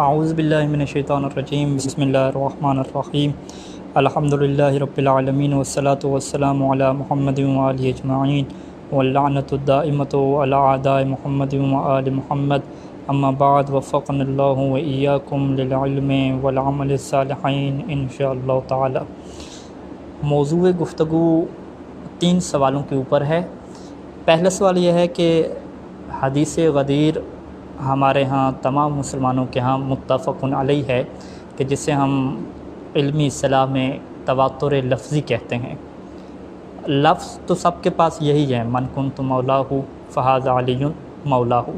اعوذ باللہ من الشیطان الرجیم بسم اللہ الرحمن الرحیم الحمدللہ رب العالمین والصلاة والسلام علی محمد وآلہ اجمعین واللعنۃ الدائمۃ علی اعداء محمد وآل محمد اما بعد وفقنا اللہ وإیاکم للعلم والعمل الصالحین انشاءاللہ تعالی۔ موضوع گفتگو 3 سوالوں کے اوپر ہے۔ پہلا سوال یہ ہے کہ حدیث غدیر ہمارے ہاں تمام مسلمانوں کے ہاں متفق علیہ ہے کہ جسے ہم علمی اصطلاح میں تواتر لفظی کہتے ہیں۔ لفظ تو سب کے پاس یہی ہے، من کنت مولاہ فہذا علی مولاہ،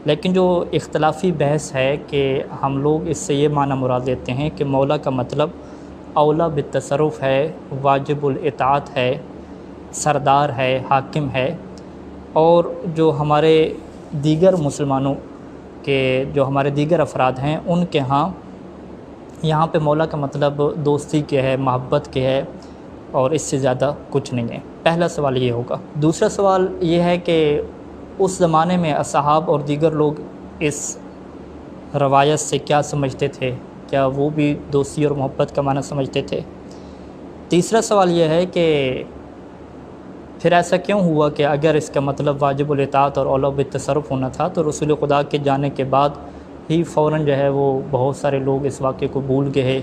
لیکن جو اختلافی بحث ہے کہ ہم لوگ اس سے یہ معنی مراد لیتے ہیں کہ مولا کا مطلب اولا بالتصرف ہے، واجب الاطاعت ہے، سردار ہے، حاکم ہے، اور جو ہمارے دیگر مسلمانوں کے جو ہمارے دیگر افراد ہیں ان کے ہاں یہاں پہ مولا کا مطلب دوستی کے ہے، محبت کے ہے، اور اس سے زیادہ کچھ نہیں ہے۔ پہلا سوال یہ ہوگا۔ دوسرا سوال یہ ہے کہ اس زمانے میں اصحاب اور دیگر لوگ اس روایت سے کیا سمجھتے تھے؟ کیا وہ بھی دوستی اور محبت کا معنی سمجھتے تھے؟ تیسرا سوال یہ ہے کہ پھر ایسا کیوں ہوا کہ اگر اس کا مطلب واجب الاطاعت اور اولا بالتصرف ہونا تھا تو رسول خدا کے جانے کے بعد ہی فوراً جو ہے وہ بہت سارے لوگ اس واقعے کو بھول گئے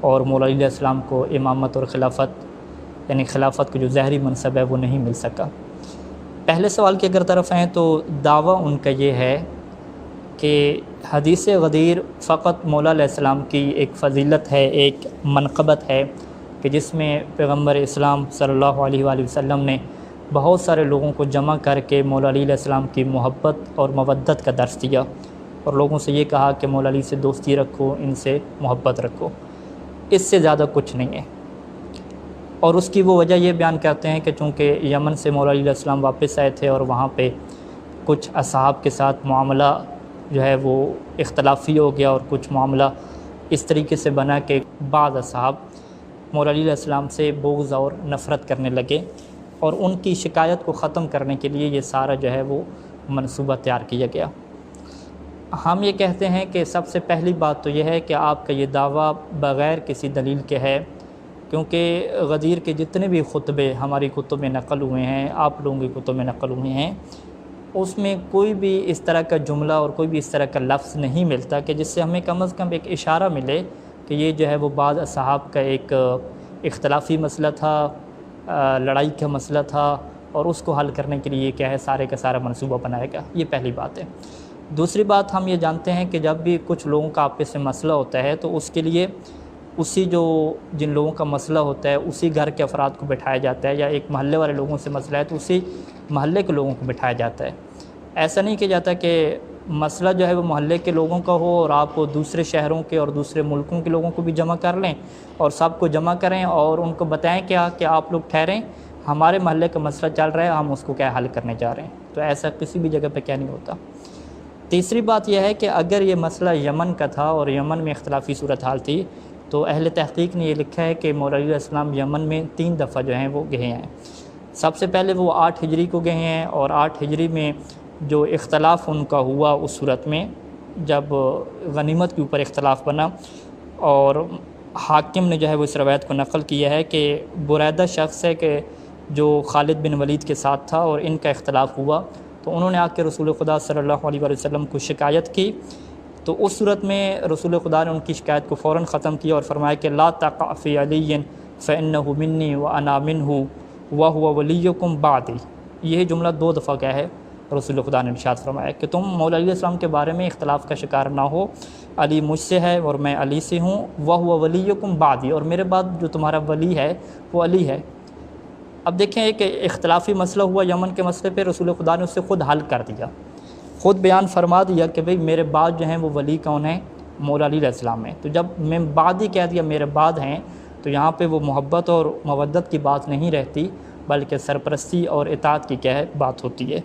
اور مولا علیہ السلام کو امامت اور خلافت یعنی خلافت کا جو ظاہری منصب ہے وہ نہیں مل سکا۔ پہلے سوال کی اگر طرف ہیں تو دعویٰ ان کا یہ ہے کہ حدیث غدیر فقط مولا علیہ السلام کی ایک فضیلت ہے، ایک منقبت ہے کہ جس میں پیغمبر اسلام صلی اللہ علیہ وآلہ وسلم نے بہت سارے لوگوں کو جمع کر کے مولا علیہ السلام کی محبت اور مودت کا درس دیا اور لوگوں سے یہ کہا کہ مولا علی سے دوستی رکھو، ان سے محبت رکھو، اس سے زیادہ کچھ نہیں ہے۔ اور اس کی وہ وجہ یہ بیان کرتے ہیں کہ چونکہ یمن سے مولا علیہ السلام واپس آئے تھے اور وہاں پہ کچھ اصحاب کے ساتھ معاملہ جو ہے وہ اختلافی ہو گیا، اور کچھ معاملہ اس طریقے سے بنا کہ بعض اصحاب مولا علیہ السلام سے بغض اور نفرت کرنے لگے، اور ان کی شکایت کو ختم کرنے کے لیے یہ سارا جو ہے وہ منصوبہ تیار کیا گیا۔ ہم یہ کہتے ہیں کہ سب سے پہلی بات تو یہ ہے کہ آپ کا یہ دعویٰ بغیر کسی دلیل کے ہے، کیونکہ غدیر کے جتنے بھی خطبے ہماری کتب میں نقل ہوئے ہیں، آپ لوگوں کی کتب میں نقل ہوئے ہیں، اس میں کوئی بھی اس طرح کا جملہ اور کوئی بھی اس طرح کا لفظ نہیں ملتا کہ جس سے ہمیں کم از کم ایک اشارہ ملے کہ یہ جو ہے وہ بعض اصحاب کا ایک اختلافی مسئلہ تھا، لڑائی کا مسئلہ تھا، اور اس کو حل کرنے کے لیے کیا ہے سارے کا سارا منصوبہ بنائے گا۔ یہ پہلی بات ہے۔ دوسری بات ہم یہ جانتے ہیں کہ جب بھی کچھ لوگوں کا آپس میں مسئلہ ہوتا ہے تو اس کے لیے جن لوگوں کا مسئلہ ہوتا ہے اسی گھر کے افراد کو بٹھایا جاتا ہے، یا ایک محلے والے لوگوں سے مسئلہ ہے تو اسی محلے کے لوگوں کو بٹھایا جاتا ہے۔ ایسا نہیں کیا جاتا کہ مسئلہ جو ہے وہ محلے کے لوگوں کا ہو اور آپ دوسرے شہروں کے اور دوسرے ملکوں کے لوگوں کو بھی جمع کر لیں اور سب کو جمع کریں اور ان کو بتائیں کہ آپ لوگ ٹھہریں، ہمارے محلے کا مسئلہ چل رہا ہے، ہم اس کو کیا حل کرنے جا رہے ہیں۔ تو ایسا کسی بھی جگہ پہ کیا نہیں ہوتا۔ تیسری بات یہ ہے کہ اگر یہ مسئلہ یمن کا تھا اور یمن میں اختلافی صورتحال تھی تو اہل تحقیق نے یہ لکھا ہے کہ مولا علیہ السلام یمن میں 3 دفعہ جو ہیں وہ گئے ہیں۔ سب سے پہلے وہ 8 ہجری کو گئے ہیں، اور 8 ہجری میں جو اختلاف ان کا ہوا اس صورت میں جب غنیمت کے اوپر اختلاف بنا، اور حاکم نے جو ہے وہ اس روایت کو نقل کیا ہے کہ بریدہ شخص ہے کہ جو خالد بن ولید کے ساتھ تھا، اور ان کا اختلاف ہوا تو انہوں نے آ کے رسول خدا صلی اللہ علیہ وآلہ وسلم کو شکایت کی، تو اس صورت میں رسول خدا نے ان کی شکایت کو فوراً ختم کیا اور فرمایا کہ لا تقع فی علی فإنہ منی وأنا منہ وہو ولیکم بعدی۔ یہ جملہ 2 دفعہ کیا ہے رسول خدا نے ارشاد فرمایا کہ تم مولا علیہ السلام کے بارے میں اختلاف کا شکار نہ ہو، علی مجھ سے ہے اور میں علی سے ہوں، وہو ولیکم بعدی، اور میرے بعد جو تمہارا ولی ہے وہ علی ہے۔ اب دیکھیں ایک اختلافی مسئلہ ہوا یمن کے مسئلے پہ، رسول خدا نے اس سے خود حل کر دیا، خود بیان فرما دیا کہ بھئی میرے بعد جو ہیں وہ ولی کون ہیں؟ مولا علیہ السلام ہیں۔ تو جب میں بعد ہی کہہ دیا میرے بعد ہیں تو یہاں پہ وہ محبت اور مودت کی بات نہیں رہتی بلکہ سرپرستی اور اطاعت کی کیا ہے بات ہوتی ہے۔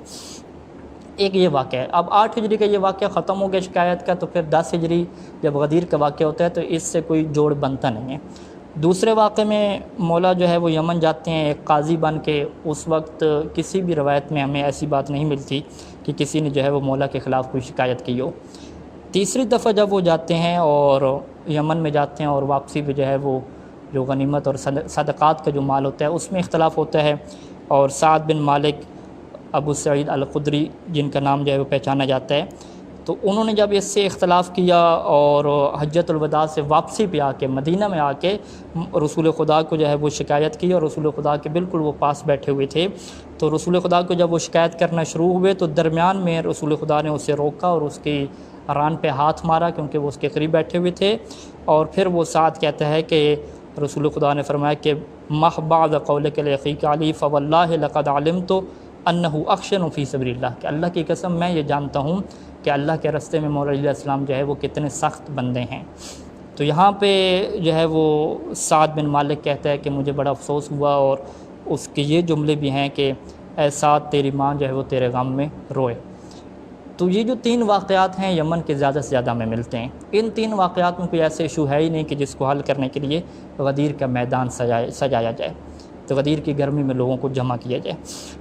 ایک یہ واقعہ ہے۔ اب 8 ہجری کا یہ واقعہ ختم ہو گیا شکایت کا، تو پھر 10 ہجری جب غدیر کا واقعہ ہوتا ہے تو اس سے کوئی جوڑ بنتا نہیں ہے۔ دوسرے واقعے میں مولا جو ہے وہ یمن جاتے ہیں ایک قاضی بن کے، اس وقت کسی بھی روایت میں ہمیں ایسی بات نہیں ملتی کہ کسی نے جو ہے وہ مولا کے خلاف کوئی شکایت کی ہو۔ تیسری دفعہ جب وہ جاتے ہیں اور یمن میں جاتے ہیں اور واپسی پہ جو ہے وہ جو غنیمت اور صدقات کا جو مال ہوتا ہے اس میں اختلاف ہوتا ہے، اور سعد بن مالک ابو سعید الخدری جن کا نام جو ہے وہ پہچانا جاتا ہے، تو انہوں نے جب اس سے اختلاف کیا اور حجۃ الوداع سے واپسی پہ آ کے مدینہ میں آ کے رسول خدا کو جو ہے وہ شکایت کی، اور رسول خدا کے بالکل وہ پاس بیٹھے ہوئے تھے، تو رسول خدا کو جب وہ شکایت کرنا شروع ہوئے تو درمیان میں رسول خدا نے اسے روکا اور اس کی ران پہ ہاتھ مارا کیونکہ وہ اس کے قریب بیٹھے ہوئے تھے، اور پھر وہ سعد کہتا ہے کہ رسول خدا نے فرمایا کہ مح بعد قولک لاخیک علی فواللہ لقد علمت انہ اخشن فی سبیل اللہ، کہ اللہ کی قسم میں یہ جانتا ہوں کہ اللہ کے راستے میں مولا علیہ السلام جو ہے وہ کتنے سخت بندے ہیں۔ تو یہاں پہ جو ہے وہ سعد بن مالک کہتا ہے کہ مجھے بڑا افسوس ہوا، اور اس کے یہ جملے بھی ہیں کہ اے سعد تیری ماں جو ہے وہ تیرے غم میں روئے۔ تو یہ جو 3 واقعات ہیں یمن کے زیادہ سے زیادہ میں ملتے ہیں، ان 3 واقعات میں کوئی ایسے ایشو ہے ہی نہیں کہ جس کو حل کرنے کے لیے غدیر کا میدان سجایا جائے، تو غدیر کی گرمی میں لوگوں کو جمع کیا جائے۔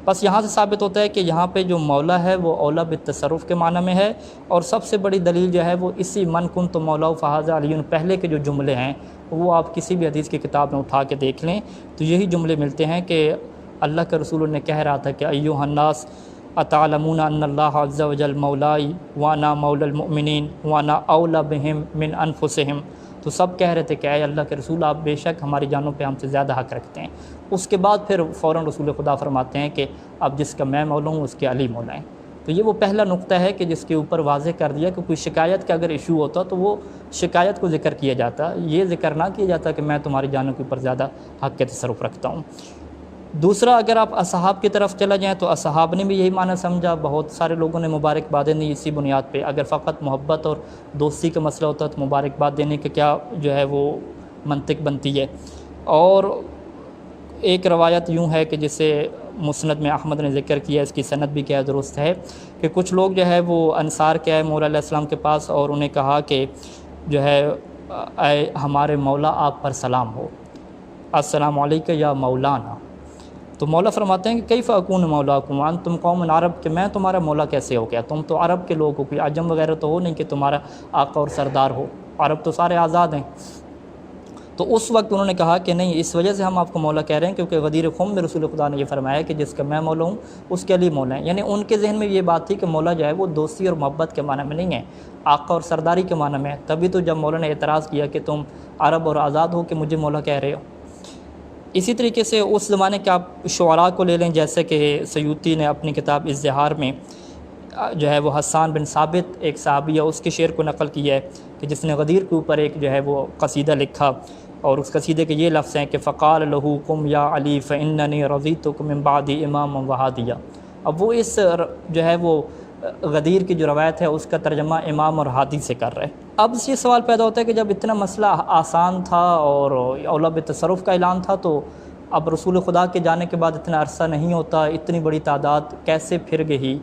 بس یہاں سے ثابت ہوتا ہے کہ یہاں پہ جو مولا ہے وہ اولا بالتصرف کے معنی میں ہے، اور سب سے بڑی دلیل جو ہے وہ اسی من کنت مولا فہذا علی پہلے کے جو جملے ہیں وہ آپ کسی بھی حدیث کی کتاب میں اٹھا کے دیکھ لیں تو یہی جملے ملتے ہیں کہ اللہ کے رسول نے کہہ رہا تھا کہ ایھا الناس اتعلمون ان اللہ عز وجل مولائی وانا مولا المؤمنین وانا اولا بہم من انفسہم، تو سب کہہ رہے تھے کہ اے اللہ کے رسول آپ بے شک ہماری جانوں پہ ہم سے زیادہ حق رکھتے ہیں۔ اس کے بعد پھر فوراً رسول خدا فرماتے ہیں کہ اب جس کا میں مولا ہوں اس کے علی مولا ہیں۔ تو یہ وہ پہلا نقطہ ہے کہ جس کے اوپر واضح کر دیا کہ کوئی شکایت کا اگر ایشو ہوتا تو وہ شکایت کو ذکر کیا جاتا، یہ ذکر نہ کیا جاتا کہ میں تمہاری جانوں کے اوپر زیادہ حق کے تصرف رکھتا ہوں۔ دوسرا، اگر آپ اصحاب کی طرف چلا جائیں تو اصحاب نے بھی یہی معنی سمجھا، بہت سارے لوگوں نے مبارکبادیں دی اسی بنیاد پہ۔ اگر فقط محبت اور دوستی کا مسئلہ ہوتا تو مبارکباد دینے کا کیا جو ہے وہ منطق بنتی ہے۔ اور ایک روایت یوں ہے کہ جسے مسند میں احمد نے ذکر کیا، اس کی سند بھی کیا درست ہے، کہ کچھ لوگ جو ہے وہ انصار کے آئے مولا علیہ السلام کے پاس اور انہیں کہا کہ جو ہے اے ہمارے مولا آپ پر سلام ہو، السلام علیکم یا مولانا۔ تو مولا فرماتے ہیں کہ کیف اکون مولاکم انتم قوم عرب، کہ میں تمہارا مولا کیسے ہو گیا، تم تو عرب کے لوگ ہو، کوئی عجم وغیرہ تو ہو نہیں کہ تمہارا آقا اور سردار ہو، عرب تو سارے آزاد ہیں۔ تو اس وقت انہوں نے کہا کہ نہیں، اس وجہ سے ہم آپ کو مولا کہہ رہے ہیں کیونکہ غدیر قوم میں رسول خدا نے یہ فرمایا کہ جس کا میں مولا ہوں اس کے علی مولا ہیں، یعنی ان کے ذہن میں یہ بات تھی کہ مولا جو ہے وہ دوستی اور محبت کے معنی میں نہیں ہے، آقا اور سرداری کے معنی میں ہے۔ تبھی تو جب مولا نے اعتراض کیا کہ تم عرب اور آزاد ہو کہ مجھے مولا کہہ رہے ہو۔ اسی طریقے سے اس زمانے کے آپ شعراء کو لے لیں، جیسے کہ سیوطی نے اپنی کتاب اظہار میں جو ہے وہ حسان بن ثابت ایک صحابی ہے اس کے شعر کو نقل کیا ہے کہ جس نے غدیر کے اوپر ایک جو ہے وہ قصیدہ لکھا، اور اس قصیدے کے یہ لفظ ہیں کہ فقال لہو قم یا علی فاننی رضیتک من بعد امام وہادیہ۔ اب وہ اس جو ہے وہ غدیر کی جو روایت ہے اس کا ترجمہ امام اور ہادی سے کر رہے ہیں۔ اب یہ سوال پیدا ہوتا ہے کہ جب اتنا مسئلہ آسان تھا اور اولا بالتصرف کا اعلان تھا تو اب رسول خدا کے جانے کے بعد اتنا عرصہ نہیں ہوتا، اتنی بڑی تعداد کیسے پھر گئی؟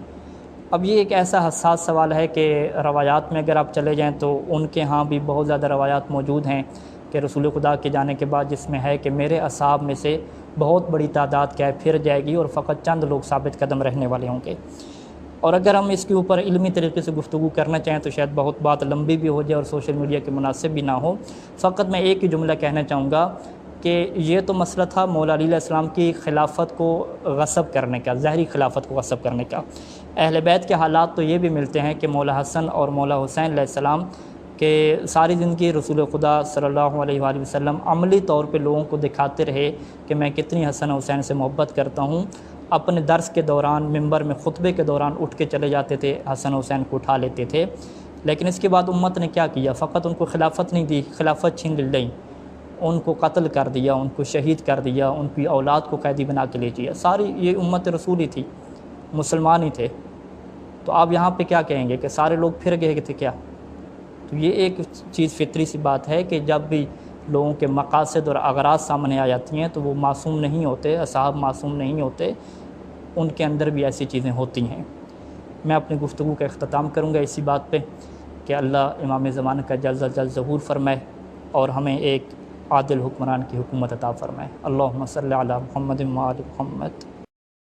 اب یہ ایک ایسا حساس سوال ہے کہ روایات میں اگر آپ چلے جائیں تو ان کے ہاں بھی بہت زیادہ روایات موجود ہیں کہ رسول خدا کے جانے کے بعد جس میں ہے کہ میرے اصحاب میں سے بہت بڑی تعداد کیا ہے پھر جائے گی اور فقط چند لوگ ثابت قدم رہنے والے ہوں گے۔ اور اگر ہم اس کے اوپر علمی طریقے سے گفتگو کرنا چاہیں تو شاید بہت بات لمبی بھی ہو جائے اور سوشل میڈیا کے مناسب بھی نہ ہو، فقط میں ایک ہی جملہ کہنا چاہوں گا کہ یہ تو مسئلہ تھا مولا علیہ السلام کی خلافت کو غصب کرنے کا، ظاہری خلافت کو غصب کرنے کا۔ اہل بیت کے حالات تو یہ بھی ملتے ہیں کہ مولا حسن اور مولا حسین علیہ السلام کہ ساری زندگی رسول خدا صلی اللہ علیہ وآلہ وسلم عملی طور پہ لوگوں کو دکھاتے رہے کہ میں کتنی حسن حسین سے محبت کرتا ہوں۔ اپنے درس کے دوران، ممبر میں خطبے کے دوران اٹھ کے چلے جاتے تھے، حسن حسین کو اٹھا لیتے تھے، لیکن اس کے بعد امت نے کیا کیا؟ فقط ان کو خلافت نہیں دی، خلافت چھین لیں، ان کو قتل کر دیا، ان کو شہید کر دیا، ان کی اولاد کو قیدی بنا کے لے جیا۔ ساری یہ امت رسول ہی تھی، مسلمان ہی تھے، تو آپ یہاں پہ کیا کہیں گے کہ سارے لوگ پھر گئے تھے کیا؟ تو یہ ایک چیز فطری سی بات ہے کہ جب بھی لوگوں کے مقاصد اور اغراض سامنے آ جاتی ہیں تو وہ معصوم نہیں ہوتے، اصحاب معصوم نہیں ہوتے، ان کے اندر بھی ایسی چیزیں ہوتی ہیں۔ میں اپنی گفتگو کا اختتام کروں گا اسی بات پہ کہ اللہ امام زمانہ کا جلد از جلد ظہور فرمائے اور ہمیں ایک عادل حکمران کی حکومت عطا فرمائے۔ اللہم صلی علی محمد و آل محمد۔